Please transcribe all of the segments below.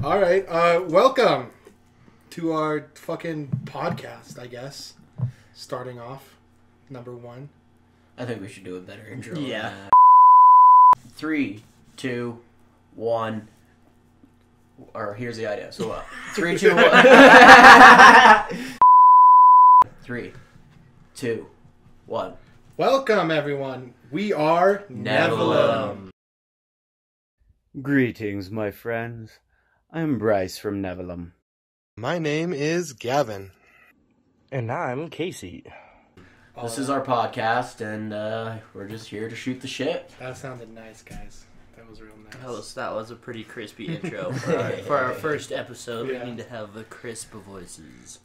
All right, welcome to our fucking podcast, I guess. Starting off, number one. I think we should do a better intro. Yeah. 3, 2, 1. Or here's the idea. So 3, 2, 1. 3, 2, 1. Welcome, everyone. We are Nevelum. Greetings, my friends. I'm Bryce from Nevelum. My name is Gavin. And I'm Casey. This is our podcast, and we're just here to shoot the shit. That sounded nice, guys. That was real nice. That was a pretty crispy intro for our first episode. Yeah. We need to have the crisp voices.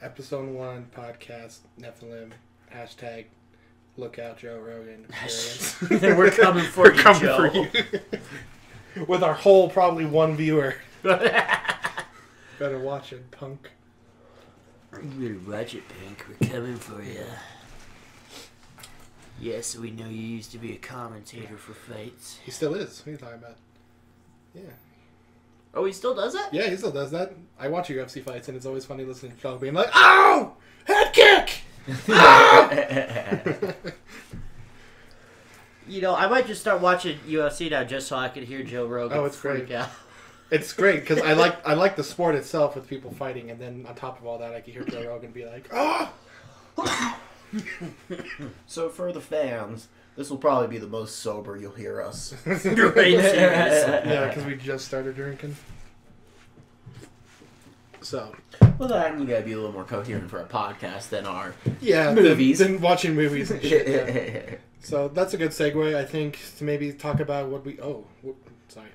Episode 1 podcast, Nephilim, hashtag look out Joe Rogan experience. We're coming for you, coming Joe. for you. With our whole probably one viewer. Better watch it, punk. You better watch it, Pink. We're coming for you. Yes, we know you used to be a commentator for fights. He still is. What are you talking about? Yeah. Oh, he still does that? Yeah, he still does that. I watch UFC fights, and it's always funny listening to Joe being like, "Ow! Head kick! Ow!" You know, I might just start watching UFC now just so I can hear Joe Rogan Oh, it's freak great. out. It's great because I like the sport itself with people fighting, and then on top of all that, I can hear Joe Rogan be like, "Oh!" So for the fans, this will probably be the most sober you'll hear us. Right, seriously. Yeah, because we just started drinking. So Well, then you gotta be a little more coherent for a podcast than our yeah, movies. Than watching movies and shit. Yeah. So that's a good segue, I think, to maybe talk about what we. Sorry,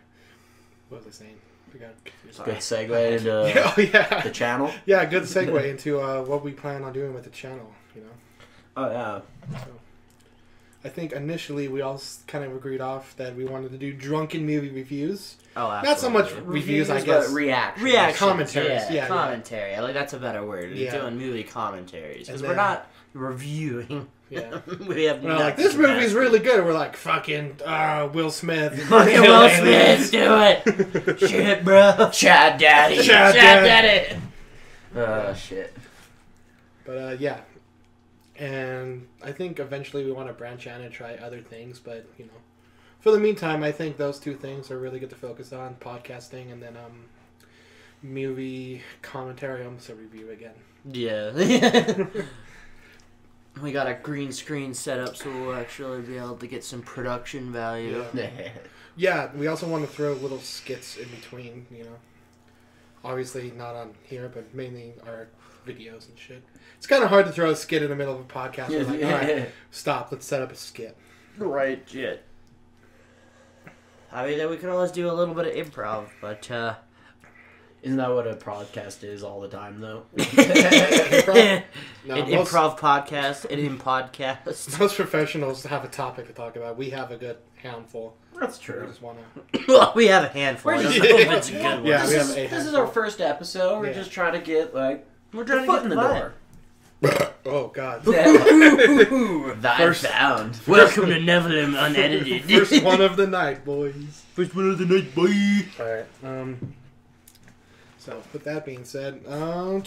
what was I saying? We got confused. Good segue into Yeah, oh yeah, the channel. yeah, good segue into what we plan on doing with the channel. You know. Oh yeah. So, I think initially we all kind of agreed off that we wanted to do drunken movie reviews. Oh, absolutely. Not so much reviews, I guess. but reactions. Reactions. Commentaries, yeah, commentary. I like that's a better word. Yeah. Doing movie commentaries because And we're then- not reviewing. Yeah. We have We're like, nothing this movie's to really good. We're like, fucking Will Smith. Fucking Will Smith, do it. Shit, bro. Chad Daddy. Chad Daddy. Shit. But yeah. And I think eventually we want to branch out and try other things. But, you know, for the meantime, I think those two things are really good to focus on. Podcasting and then movie commentary. I almost said review again. Yeah. We got a green screen set up so we'll actually be able to get some production value. Yeah, we also want to throw little skits in between, you know. Obviously not on here, but mainly our videos and shit. It's kind of hard to throw a skit in the middle of a podcast. We're like, all right, stop, let's set up a skit. Right, shit. I mean, then we can always do a little bit of improv, but, Isn't that what a podcast is all the time, though? Improv? No, an most, improv podcast, an podcast. most professionals have a topic to talk about. We have a good handful. That's We true. just want to... Well, we have a handful. I don't know if it's a good one. Yeah, we have a This is handful. our first episode. We're Yeah. just trying to get, like, We're the trying foot to in get the the door. Oh, God. That First- found. Welcome to Nevelum Unedited. First one of the night, boys. First one of the night, boy. All right. So, with that being said, I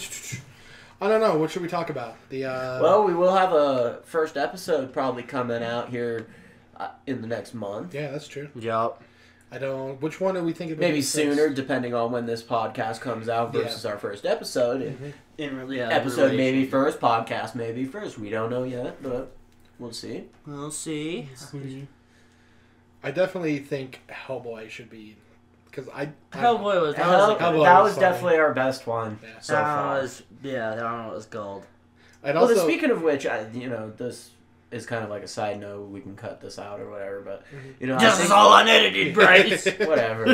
don't know. What should we talk about? Well, we will have a first episode probably coming out here in the next month. Yeah, that's true. Yup. I don't... Which one do we think... Maybe sooner, depending on when this podcast comes out versus our first episode. Didn't really have Episode maybe first, podcast maybe first. We don't know yet, but we'll see. We'll see. I definitely think Hellboy should be... Because Hellboy was... That Hell, was a Hellboy good that was was funny. definitely our best one Yeah. so far. Yeah, that one was gold. I'd Well, also... speaking of which, this is kind of like a side note. We can cut this out or whatever, but you know, I This think- is all unedited, Bryce. whatever.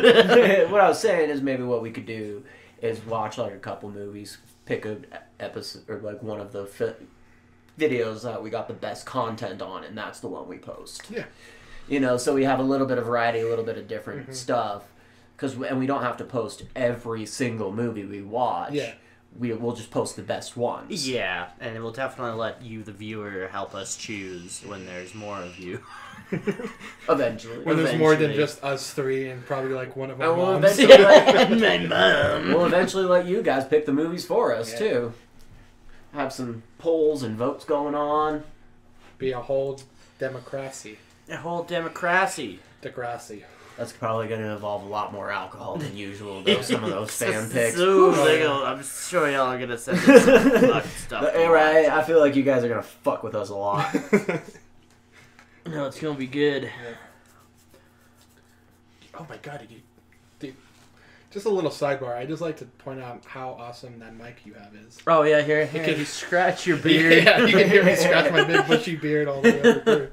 What I was saying is maybe what we could do is watch like a couple movies, pick a episode or like one of the videos that we got the best content on, and that's the one we post. Yeah. You know, so we have a little bit of variety, a little bit of different stuff, and we don't have to post every single movie we watch. Yeah. we'll just post the best ones. Yeah, and we'll definitely let you, the viewer, help us choose when there's more of you. Eventually. When there's more than just us three and probably like one of our we'll moms. eventually we'll eventually let you guys pick the movies for us, too. Have some polls and votes going on. Be a whole democracy. A whole democracy. Degrassi. That's probably going to involve a lot more alcohol than usual, though, some of those fan picks. I'm sure y'all are going to send us some fucking stuff. Right, I feel like you guys are going to fuck with us a lot. No, it's going to be good. Yeah. Oh my god, dude. Just a little sidebar. I just like to point out how awesome that mic you have is. Oh, yeah, here you scratch your beard. Yeah, you can hear me scratch my big bushy beard all the way over through.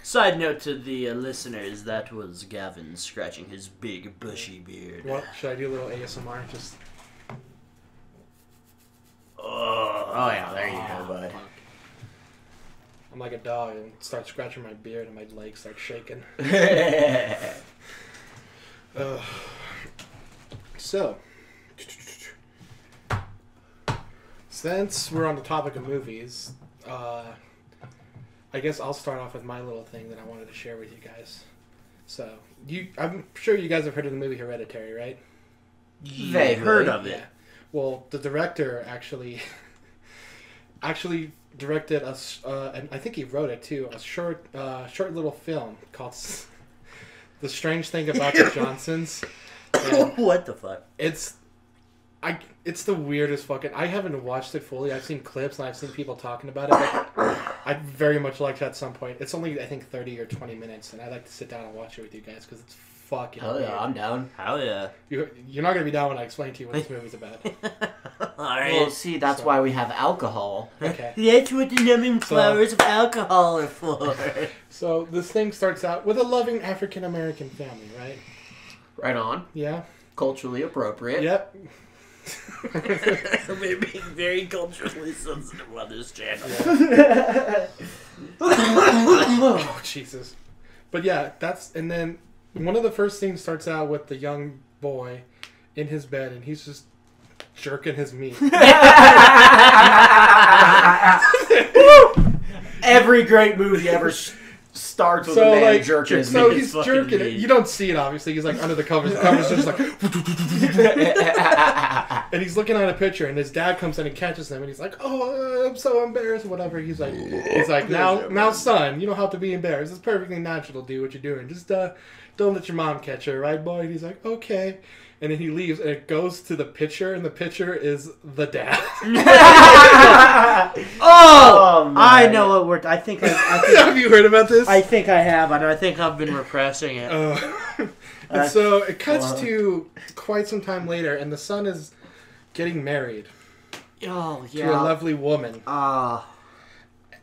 Side note to the listeners, that was Gavin scratching his big bushy beard. What? Should I do a little ASMR? Just. Oh yeah, there you go, bud. Fuck. I'm like a dog and start scratching my beard and my legs start shaking. So, since we're on the topic of movies, I guess I'll start off with my little thing that I wanted to share with you guys. So, I'm sure you guys have heard of the movie Hereditary, right? They heard of it. Yeah. Well, the director actually directed us, and I think he wrote it too, a short little film called "The Strange Thing About the Johnsons." What the fuck? It's the weirdest fucking. I haven't watched it fully. I've seen clips and I've seen people talking about it. But I'd very much like to at some point. It's only I think 30 or 20 minutes, and I'd like to sit down and watch it with you guys because it's fucking. Hell yeah, weird. I'm down. Hell yeah. You're not gonna be down when I explain to you what this movie's about. Alright. Well, see, that's why we have alcohol. Okay. That's what the numbing flowers of alcohol are for. So this thing starts out with a loving African American family, right? Right on. Yeah. Culturally appropriate. Yep. We're being very culturally sensitive on this channel. Yeah. Oh Jesus! But yeah, and then one of the first scenes starts out with the young boy in his bed, and he's just jerking his meat. Every great movie ever starts with a man jerking his meat. So he's jerking it. You don't see it, obviously. He's like under the covers. The covers are just like... And he's looking at a picture, and his dad comes in and catches him, and he's like, "Oh, I'm so embarrassed," whatever. He's like, now, son, you don't have to be embarrassed. It's perfectly natural to do what you're doing. Just don't let your mom catch her, right, boy? And he's like, "Okay." And then he leaves, and it goes to the picture, and the picture is the dad. Oh, I know what we're. I think have you heard about this? I think I have, and I think I've been repressing it. And so it cuts to quite some time later, and the son is getting married Oh yeah, to a lovely woman.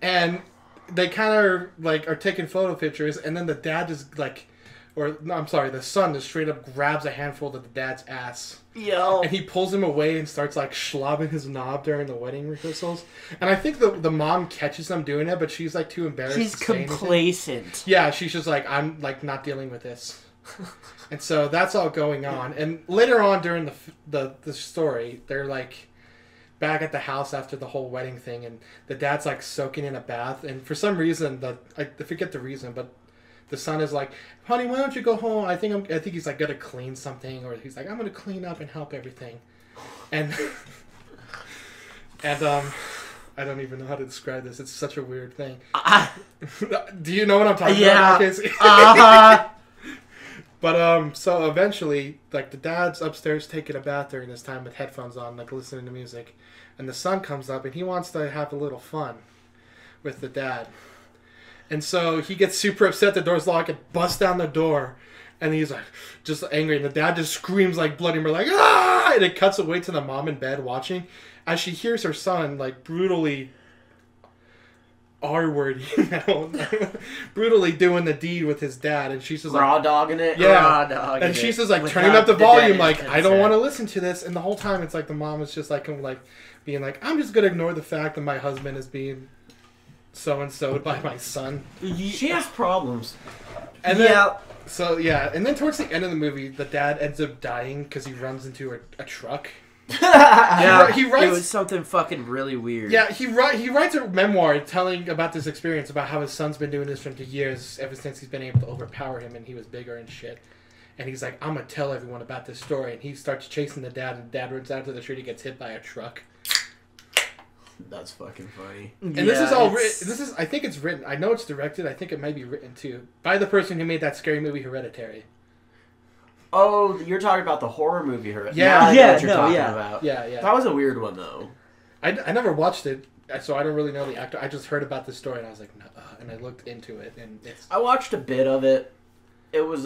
And they kind of like are taking photo pictures, and then the dad just like, or no, I'm sorry, the son just straight up grabs a handful of the dad's ass. yo, And he pulls him away and starts like schlobbing his knob during the wedding rehearsals. And I think the mom catches them doing it, but she's like too embarrassed. she's to say anything. complacent. Yeah, she's just like, I'm like not dealing with this. And so that's all going on. And later on during the story, they're like back at the house after the whole wedding thing, and the dad's like soaking in a bath, and for some reason I forget the reason, but the son is like, "Honey, why don't you go home? I think he's like gonna clean something," or he's like, "I'm gonna clean up and help everything," and I don't even know how to describe this. It's such a weird thing. Do you know what I'm talking about? Yeah. But so eventually, like the dad's upstairs taking a bath during this time with headphones on, like listening to music, and the son comes up and he wants to have a little fun with the dad, and so he gets super upset. The door's locked and busts down the door, and he's like just angry, and the dad just screams like bloody murder, like ah! And it cuts away to the mom in bed watching as she hears her son like brutally R-word, brutally doing the deed with his dad, and she's just like Raw dogging it? yeah, Raw dogging and she's it. just like Without turning up the the volume, dad like I don't consent. want to listen to this, and the whole time it's like the mom is just like being like, I'm just gonna ignore the fact that my husband is being so and so by my son. She has problems. And then, and then towards the end of the movie, the dad ends up dying because he runs into a truck. Yeah, he writes. It was something fucking really weird. Yeah, he writes a memoir telling about this experience, about how his son's been doing this for years, ever since he's been able to overpower him and he was bigger and shit. And he's like, I'm gonna tell everyone about this story. And he starts chasing the dad, and the dad runs out to the street. He gets hit by a truck. That's fucking funny. And this is all written. This is, I think it's written. I know it's directed. I think it might be written too by the person who made that scary movie Hereditary. Oh, you're talking about the horror movie Hereditary. Yeah. Now I know what you're talking yeah. about. Yeah. That was a weird one though. I never watched it, so I don't really know the actor. I just heard about this story and I was like, no, and I looked into it, and it's. I watched a bit of it. It was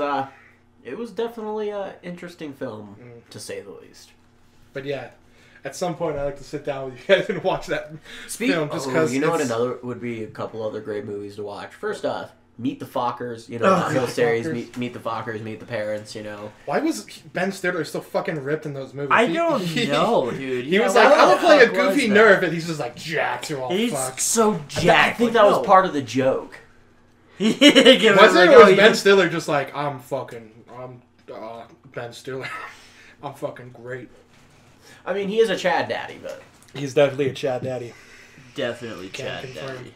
definitely an interesting film, to say the least. But yeah, at some point I like to sit down with you guys and watch that film just because. You know what another would be a couple other great movies to watch. First off, Meet the Fockers. You know, the whole series. Meet the Fockers. Meet the Parents. You know. Why was Ben Stiller so fucking ripped in those movies? I don't know, dude. He was like, I'm gonna play a goofy nerd, and he's just like jacked to all He's fuck. so I jacked. think that was part of the joke. Was it, or was Ben Stiller just like, I'm Ben Stiller. I'm fucking great. I mean, he is a Chad daddy, but He's definitely a Chad daddy. Definitely Can't Chad confirm. Daddy.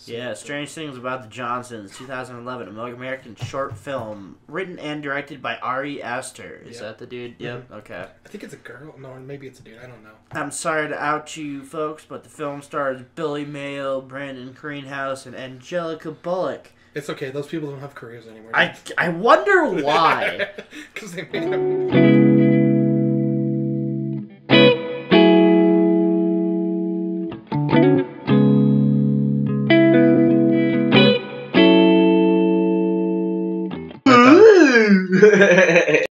Yeah, Strange Things About the Johnsons, 2011, American short film, written and directed by Ari Aster. Is that the dude? Yep. Okay. I think it's a girl. No, maybe it's a dude. I don't know. I'm sorry to out you folks, but the film stars Billy Mayo, Brandon Greenhouse, and Angelica Bullock. It's okay. Those people don't have careers anymore. I wonder why. Because they made them.